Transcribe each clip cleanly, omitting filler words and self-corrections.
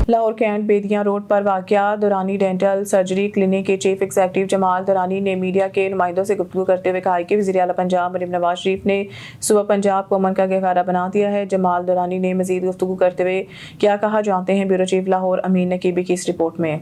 Lahore cantt Bedian road پر واقع دورانی dental surgery clinic کے چیف ایگزیکٹو جمال دورانی نے میڈیا کے نمائندوں سے گفتگو کرتے ہوئے کہا کہ وزیر اعلیٰ پنجاب مریم نواز شریف نے صوبہ پنجاب کو امن کا گہوارہ بنا دیا ہے۔ جمال دورانی نے مزید گفتگو کرتے ہوئے کیا کہا، جانتے ہیں بیورو چیف لاہور امین نقیبی کی اس رپورٹ میں۔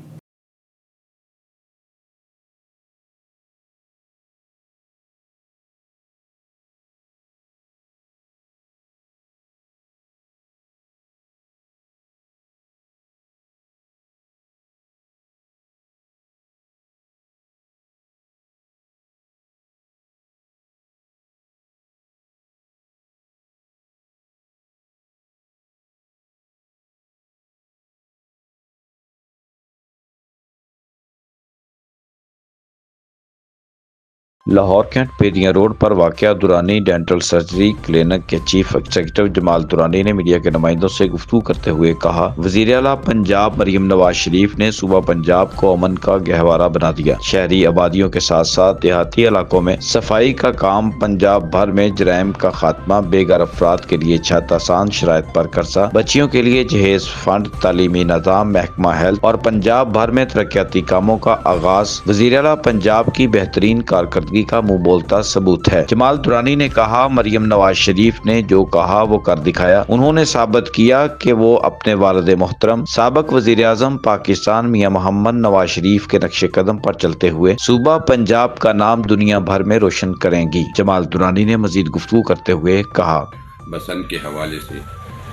لاہور کینٹ بیدیاں روڈ پر واقع دورانی ڈینٹل سرجری کلینک کے چیف ایگزیکٹو جمال دورانی نے میڈیا کے نمائندوں سے گفتگو کرتے ہوئے کہا، وزیر اعلیٰ پنجاب مریم نواز شریف نے صوبہ پنجاب کو امن کا گہوارہ بنا دیا۔ شہری آبادیوں کے ساتھ ساتھ دیہاتی علاقوں میں صفائی کا کام، پنجاب بھر میں جرائم کا خاتمہ، بے گھر افراد کے لیے چھت، آسان شرائط پر قرضہ، بچیوں کے لیے جہیز فنڈ، تعلیمی نظام، محکمہ ہیلتھ اور پنجاب بھر میں ترقیاتی کاموں کا آغاز وزیر اعلیٰ پنجاب کی بہترین کارکردگی کا منہ بولتا ثبوت ہے۔ جمال دورانی نے کہا، مریم نواز شریف نے جو کہا وہ کر دکھایا۔ انہوں نے ثابت کیا کہ وہ اپنے والد محترم سابق وزیر اعظم پاکستان میاں محمد نواز شریف کے نقش قدم پر چلتے ہوئے صوبہ پنجاب کا نام دنیا بھر میں روشن کریں گی۔ جمال دورانی نے مزید گفتگو کرتے ہوئے کہا، بسن کے حوالے سے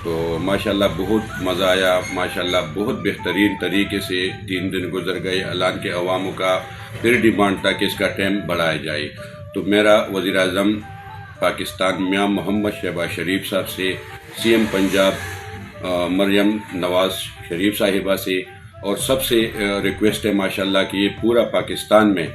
تو ماشاءاللہ بہت مزہ آیا، ماشاءاللہ بہت بہترین طریقے سے 3 دن گزر گئے۔ اعلان کے عواموں کا پھر ڈیمانڈ تھا کہ اس کا ٹائم بڑھایا جائے، تو میرا وزیر اعظم پاکستان میاں محمد شہباز شریف صاحب سے، سی ایم پنجاب مریم نواز شریف صاحبہ سے اور سب سے ریکویسٹ ہے ماشاءاللہ کہ یہ پورا پاکستان میں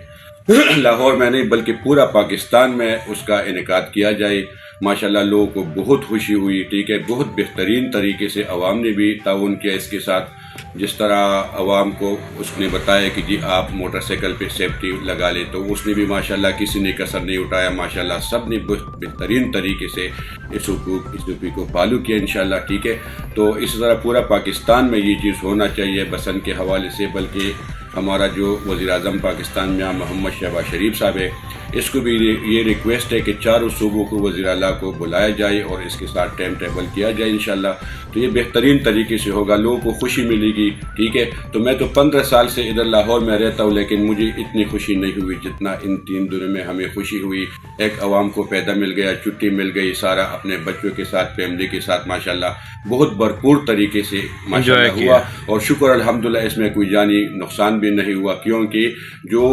لاہور میں نہیں بلکہ پورا پاکستان میں اس کا انعقاد کیا جائے۔ ماشاءاللہ لوگوں کو بہت خوشی ہوئی، ٹھیک ہے، بہت بہترین طریقے سے عوام نے بھی تعاون کیا اس کے ساتھ۔ جس طرح عوام کو اس نے بتایا کہ جی آپ موٹر سائیکل پہ سیفٹی لگا لیں، تو اس نے بھی ماشاءاللہ کسی نے کسر نہیں اٹھایا، ماشاءاللہ سب نے بہت بہترین طریقے سے اس حقوق کو فالو کیا انشاءاللہ، ٹھیک ہے۔ تو اس طرح پورا پاکستان میں یہ چیز ہونا چاہیے بسن کے حوالے سے، بلکہ ہمارا جو وزیر اعظم پاکستان میاں محمد شہباز شریف صاحب ہے، اس کو بھی یہ ریکویسٹ ہے کہ چاروں صوبوں کو وزیر اعلیٰ کو بلایا جائے اور اس کے ساتھ ٹائم ٹیبل کیا جائے انشاءاللہ، تو یہ بہترین طریقے سے ہوگا، لوگوں کو خوشی ملے گی، ٹھیک ہے۔ تو میں تو 15 سال سے ادھر لاہور میں رہتا ہوں، لیکن مجھے اتنی خوشی نہیں ہوئی جتنا ان 3 دنوں میں ہمیں خوشی ہوئی۔ ایک عوام کو پیدا مل گیا، چھٹی مل گئی، سارا اپنے بچوں کے ساتھ، فیملی کے ساتھ ماشاءاللہ بہت بھرپور طریقے سے ماشاءاللہ ہوا، اور شکر الحمدللہ اس میں کوئی جانی نقصان بھی نہیں ہوا، کیونکہ جو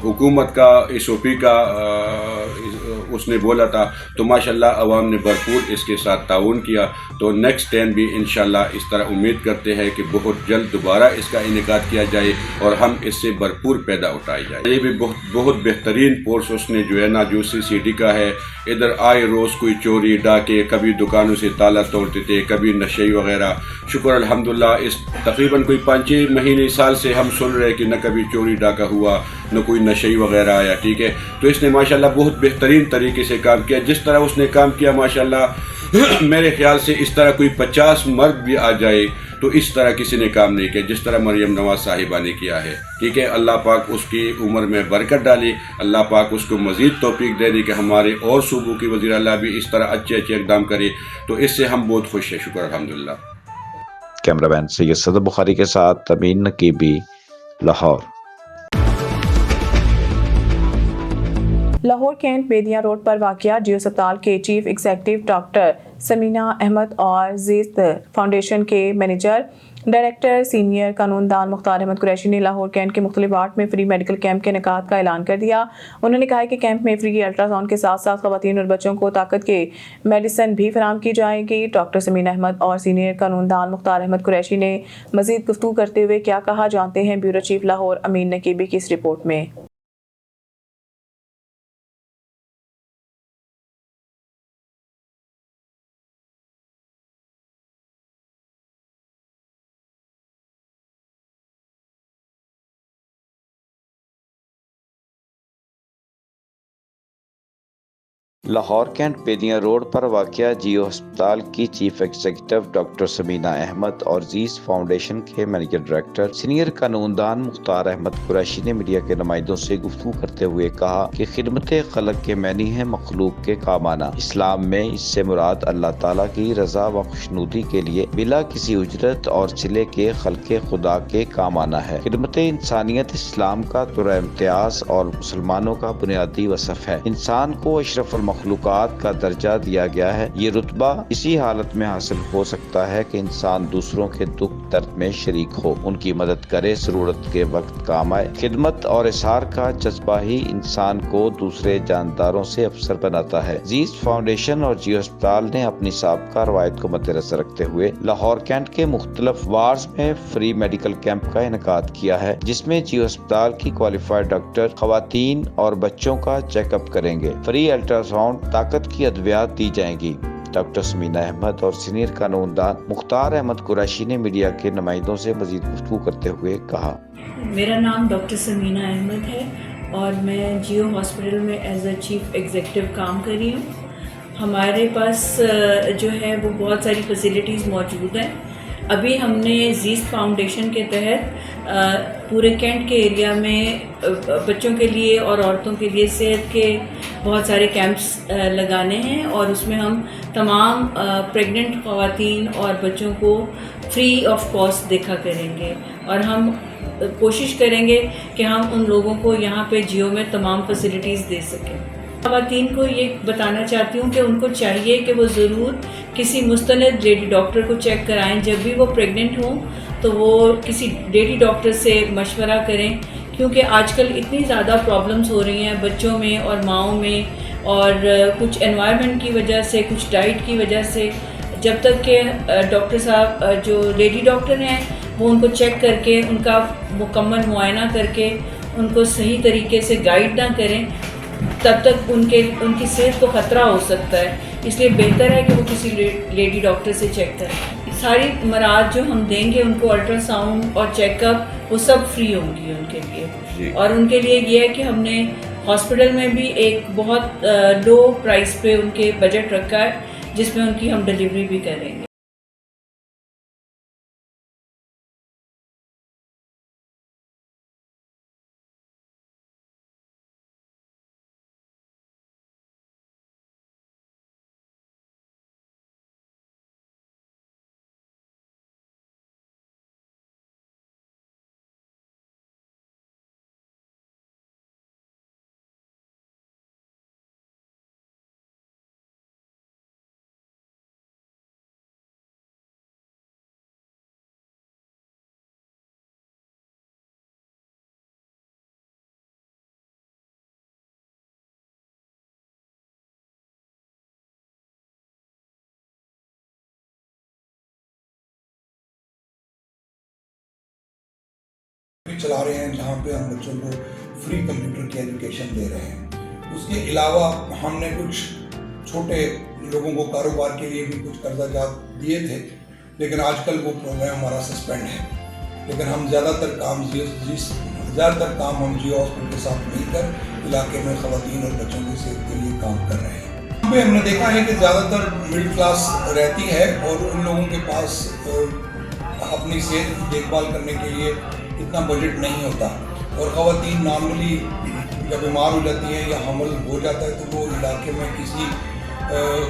حکومت کا SOP کا اس نے بولا تھا، تو ماشاءاللہ عوام نے بھرپور اس کے ساتھ تعاون کیا۔ تو نیکسٹ ٹائم بھی انشاءاللہ اس طرح امید کرتے ہیں کہ بہت جلد دوبارہ اس کا انعقاد کیا جائے اور ہم اس سے بھرپور پیدا اٹھائے جائے۔ یہ بھی بہت بہترین فورس اس نے جو ہے نا، جو CCD کا ہے، ادھر آئے روز کوئی چوری ڈاکے، کبھی دکانوں سے تالا توڑتے تھے، کبھی نشے وغیرہ۔ شکر الحمدللہ اس تقریباً کوئی 5-6 مہینے سال سے ہم سن رہے کہ نہ کبھی چوری ڈاکہ ہوا، نہ کوئی نشے وغیرہ آیا، ٹھیک ہے۔ تو اس نے ماشاءاللہ بہت بہترین طریقے سے کام کیا، جس طرح اس نے کام کیا ماشاءاللہ میرے خیال سے اس طرح کوئی 50 مرد بھی آ جائے تو اس طرح کسی نے کام نہیں کیا جس طرح مریم نواز صاحبہ نے کیا ہے، ٹھیک ہے۔ اللہ پاک اس کی عمر میں برکت ڈالے، اللہ پاک اس کو مزید توفیق دے دے کہ ہمارے اور صوبوں کی وزیر اعلیٰ بھی اس طرح اچھے اقدام کرے، تو اس سے ہم بہت خوش ہیں، شکر الحمدللہ۔ کیمرہ مین سید صدر بخاری کے ساتھ امین نقیبی، لاہور۔ لاہور کینٹ بیدیاں روڈ پر واقع ڈیو اسپتال کے chief executive doctor Samina Ahmed اور زیست فاؤنڈیشن کے مینیجر ڈائریکٹر سینئر قانون دان مختار احمد قریشی نے لاہور کینٹ کے مختلف وارڈ میں فری میڈیکل کیمپ کے انعقاد کا اعلان کر دیا۔ انہوں نے کہا کہ کیمپ میں فری الٹرا ساؤنڈ کے ساتھ ساتھ خواتین اور بچوں کو طاقت کے میڈیسن بھی فراہم کی جائے گی۔ ڈاکٹر سمینہ احمد اور سینئر قانون دان مختار احمد قریشی نے مزید گفتگو کرتے ہوئے کیا کہا، جانتے ہیں بیورو چیف لاہور امین نقیبی کی اس رپورٹ میں۔ لاہور کینٹ پیدیاں روڈ پر واقع جیو ہسپتال کی chief executive doctor Samina Ahmed اور زیس فاؤنڈیشن کے مینیجر ڈائریکٹر سینئر قانون دان مختار احمد قریشی نے میڈیا کے نمائندوں سے گفتگو کرتے ہوئے کہا کہ خدمت خلق کے معنی ہے مخلوق کے کام آنا۔ اسلام میں اس سے مراد اللہ تعالیٰ کی رضا و خوشنودی کے لیے بلا کسی اجرت اور صلے کے خلق خدا کے کام آنا ہے۔ خدمت انسانیت اسلام کا طرح امتیاز اور مسلمانوں کا بنیادی وصف ہے۔ انسان کو اشرف مخلوقات کا درجہ دیا گیا ہے۔ یہ رتبہ اسی حالت میں حاصل ہو سکتا ہے کہ انسان دوسروں کے دکھ درد میں شریک ہو، ان کی مدد کرے، ضرورت کے وقت کام آئے۔ خدمت اور اظہار کا جذبہ ہی انسان کو دوسرے جانداروں سے افضل بناتا ہے۔ زیس فاؤنڈیشن اور جیو ہسپتال نے اپنی سابقہ روایت کو مد نظر رکھتے ہوئے لاہور کینٹ کے مختلف وارڈز میں فری میڈیکل کیمپ کا انعقاد کیا ہے، جس میں جیو ہسپتال کی کوالیفائڈ ڈاکٹر خواتین اور بچوں کا چیک اپ کریں گے۔ فری الٹراساؤنڈ، طاقت کی ادویات دی جائیں گی۔ ڈاکٹر سمینہ احمد اور سینئر قانون دان مختار احمد قریشی نے میڈیا کے نمائندوں سے مزید گفتگو کرتے ہوئے کہا، میرا نام ڈاکٹر سمینہ احمد ہے اور میں جیو ہاسپٹل میں ایز اے چیف ایگزیکٹو کام کر رہی ہوں۔ ہمارے پاس جو ہے وہ بہت ساری فیسلٹیز موجود ہیں۔ ابھی ہم نے زیس فاؤنڈیشن کے تحت پورے کینٹ کے ایریا میں بچوں کے لیے اور عورتوں کے لیے صحت کے بہت سارے کیمپس لگانے ہیں، اور اس میں ہم تمام پریگننٹ خواتین اور بچوں کو فری آف کاسٹ دیکھا کریں گے، اور ہم کوشش کریں گے کہ ہم ان لوگوں کو یہاں پہ جیو میں تمام فیسلٹیز دے سکیں۔ خواتین کو یہ بتانا چاہتی ہوں کہ ان کو چاہیے کہ وہ ضرور کسی مستند لیڈی ڈاکٹر کو چیک کرائیں۔ جب بھی وہ پریگننٹ ہوں تو وہ کسی لیڈی ڈاکٹر سے مشورہ کریں، کیونکہ آج کل اتنی زیادہ پرابلمس ہو رہی ہیں بچوں میں اور ماؤں میں، اور کچھ انوائرمنٹ کی وجہ سے، کچھ ڈائٹ کی وجہ سے، جب تک کہ ڈاکٹر صاحب جو لیڈی ڈاکٹر ہیں وہ ان کو چیک کر کے ان کا مکمل معائنہ کر کے ان کو صحیح طریقے سے گائیڈ نہ کریں، تب تک ان کی صحت کو خطرہ ہو سکتا ہے۔ اس لیے بہتر ہے کہ وہ کسی لیڈی ڈاکٹر سے چیک کریں۔ ساری مراعات جو ہم دیں گے ان کو، الٹرا ساؤنڈ اور چیک اپ، وہ سب فری ہوں گی ان کے لیے۔ اور ان کے لیے یہ ہے کہ ہم نے ہاسپٹل میں بھی ایک بہت لو پرائس پہ ان کے بجٹ رکھا ہے، جس میں ان کی ہم ڈلیوری بھی کریں گے۔ چلا رہے ہیں جہاں پہ ہم بچوں کو فری کمپیوٹر کی ایجوکیشن دے رہے ہیں۔ اس کے علاوہ ہم نے کچھ چھوٹے لوگوں کو کاروبار کے لیے بھی کچھ قرضہ جات دیے تھے، لیکن آج کل وہ پروگرام ہمارا سسپینڈ ہے۔ لیکن ہم زیادہ تر کام ہم جیو ہاسپٹل کے ساتھ مل کر علاقے میں خواتین اور بچوں کی صحت کے لیے کام کر رہے ہیں۔ یہاں پہ ہم نے دیکھا ہے کہ زیادہ تر مڈل کلاس رہتی ہے، اور ان لوگوں کے پاس اپنی صحت کی دیکھ بھال کرنے کے لیے اتنا بجٹ نہیں ہوتا، اور خواتین نارملی جب بیمار ہو جاتی ہیں یا حمل ہو جاتا ہے تو وہ علاقے میں کسی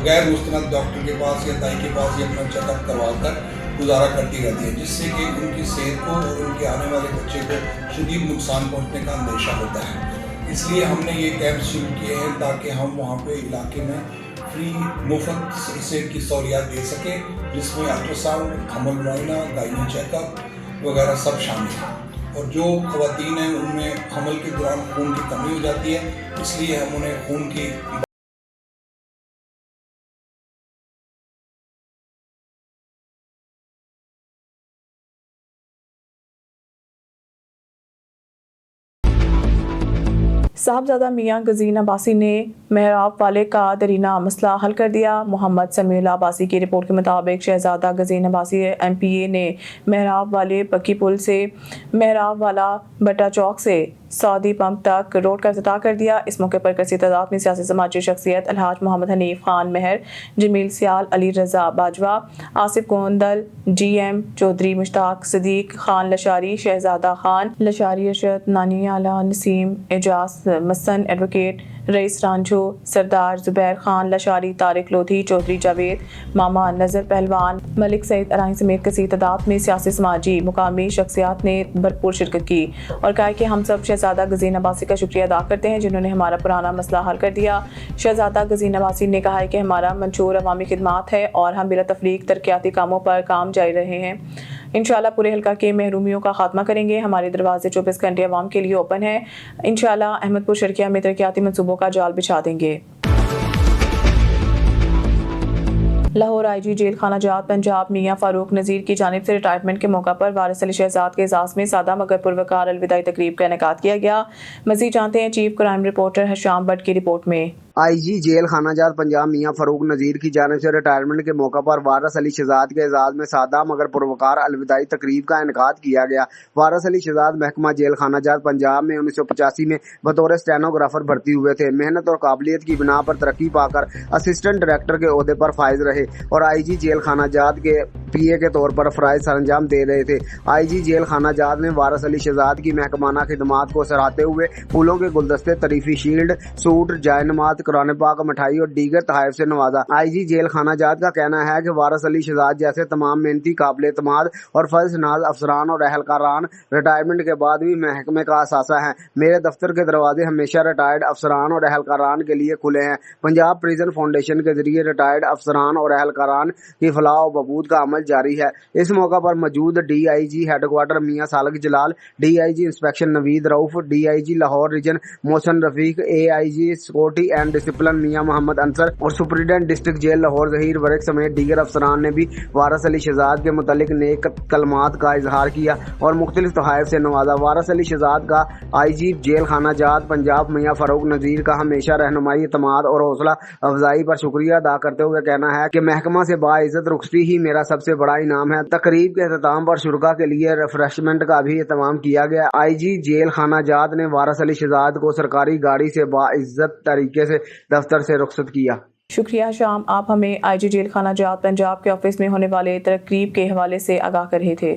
غیر مستند ڈاکٹر کے پاس یا دائی کے پاس یا اپنا چیک اپ کروا کر گزارا کرتی رہتی ہے، جس سے کہ ان کی صحت کو اور ان کے آنے والے بچے کو شدید نقصان پہنچنے کا اندیشہ ہوتا ہے۔ اس لیے ہم نے یہ کیمپ شروع کیے ہیں تاکہ ہم وہاں پہ علاقے میں فری مفت صحت کی سہولیات دے سکیں، جس میں الٹرا ساؤنڈ، حمل معائنہ، گائنی چیک اپ وغیرہ سب شامل ہیں۔ اور جو خواتین ہیں ان میں حمل کے دوران خون کی کمی ہو جاتی ہے، اس لیے ہم انہیں خون کی صاحبزادہ میاں گزین عباسی نے محراب والے کا درینہ مسئلہ حل کر دیا۔ محمد سمیع اللہ عباسی کی رپورٹ کے مطابق شہزادہ گزین عباسی ایم پی اے نے محراب والے پکی پل سے محراب والا بٹا چوک سے سعودی پمپ تک روڈ کا افتتاح کر دیا۔ اس موقع پر کثیر تعداد میں سیاسی سماجی شخصیت الحاج محمد حنیف خان مہر، جمیل سیال، علی رضا باجوہ، آصف گوندل، جی ایم چودھری، مشتاق صدیق، خان لشاری، شہزادہ خان لشاری، ارشد نانی آلا، نسیم اعجاز مسن، ایڈوکیٹ رئیس رانجھو، سردار زبیر خان لشاری، طارق لودھی، چودھری جاوید، ماما نظر پہلوان، ملک سعید ارائیں سمیت کثیر تعداد میں سیاسی سماجی مقامی شخصیات نے بھرپور شرکت کی اور کہا کہ ہم سب شہزادہ گزین عباسی کا شکریہ ادا کرتے ہیں جنہوں نے ہمارا پرانا مسئلہ حل کر دیا۔ شہزادہ گزین عباسی نے کہا ہے کہ ہمارا منشور عوامی خدمات ہے اور ہم بلا تفریق ترقیاتی کاموں پر کام جاری رہے ہیں۔ انشاءاللہ پورے حلقہ کے محرومیوں کا خاتمہ کریں گے۔ ہمارے دروازے 24 گھنٹے عوام کے لیے اوپن ہیں۔ انشاءاللہ احمد پور شرقیہ میں ترقیاتی منصوبوں کا جال بچھا دیں گے۔ لاہور آئی جی جیل خانہ جات پنجاب میاں فاروق نذیر کی جانب سے ریٹائرمنٹ کے موقع پر وارث علی شہزاد کے اعزاز میں سادہ مگر پروقار الوداعی تقریب کا انعقاد کیا گیا۔ مزید جانتے ہیں chief crime reporter Hisham but کی رپورٹ میں۔ آئی جی جیل خانہ جات پنجاب میاں فاروق نذیر کی جانب سے ریٹائرمنٹ کے موقع پر وارث علی شہزاد کے اعزاز میں سادہ مگر پروقار الوداعی تقریب کا انعقاد کیا گیا۔ وارث علی شہزاد محکمہ جیل خانہ جات پنجاب میں 1985 میں بطور اسٹینوگرافر بھرتی ہوئے تھے۔ محنت اور قابلیت کی بنا پر ترقی پا کر اسسٹنٹ ڈائریکٹر کے عہدے پر فائز رہے اور آئی جی جیل خانہ جات کے پی اے کے طور پر فرائض سر انجام دے رہے تھے۔ آئی جی جیل خانہ جات نے وارث علی شہزاد کی محکمانہ خدمات کو سراہتے ہوئے پھولوں کے گلدستے، تعریفی شیلڈ، سوٹ، جائے نماز، قرآن پاک، مٹھائی اور دیگر تحائف سے نوازا۔ آئی جی جیل خانہ جات کا کہنا ہے کہ وارث علی شہزاد جیسے تمام محنتی، قابل اعتماد اور فرض ناز افسران اور اہلکاران ریٹائرمنٹ کے بعد بھی محکمے کا اثاثہ ہیں۔ میرے دفتر کے دروازے ہمیشہ ریٹائرڈ افسران اور اہلکاران کے لیے کھلے ہیں۔ پنجاب پریزن فاؤنڈیشن کے ذریعے ریٹائرڈ افسران اور اہلکاران کی فلاح و بہبود کا عمل جاری ہے۔ اس موقع پر موجود D I G head quarter Mian Salik Jalal, D I G inspection Naveed Rauf, D I G Lahore region Mohsin Rafiq, A I G security and discipline Mian Muhammad Ansar اور superintendent district jail Lahore Zaheer ورق سمیت دیگر افسران نے بھی وارث علی شہزاد کے متعلق نیک کلمات کا اظہار کیا اور مختلف تحائف سے نوازا۔ وارث علی شہزاد کا آئی جی جیل خانہ جات پنجاب میاں فاروق نذیر کا ہمیشہ رہنمائی، اعتماد اور حوصلہ افزائی پر شکریہ ادا کرتے ہوئے کہنا ہے کہ محکمہ سے باعزت رخصتی ہی میرا سب سے بڑا انعام ہے۔ تقریب کے اختتام پر شرکاء کے لیے ریفریشمنٹ کا بھی اہتمام کیا گیا۔ آئی جی جیل خانہ جات نے وارث علی شہزاد کو سرکاری گاڑی سے باعزت طریقے سے دفتر سے رخصت کیا۔ شکریہ شام، آپ ہمیں آئی جی جیل خانہ جات پنجاب کے آفس میں ہونے والے تقریب کے حوالے سے آگاہ کر رہے تھے۔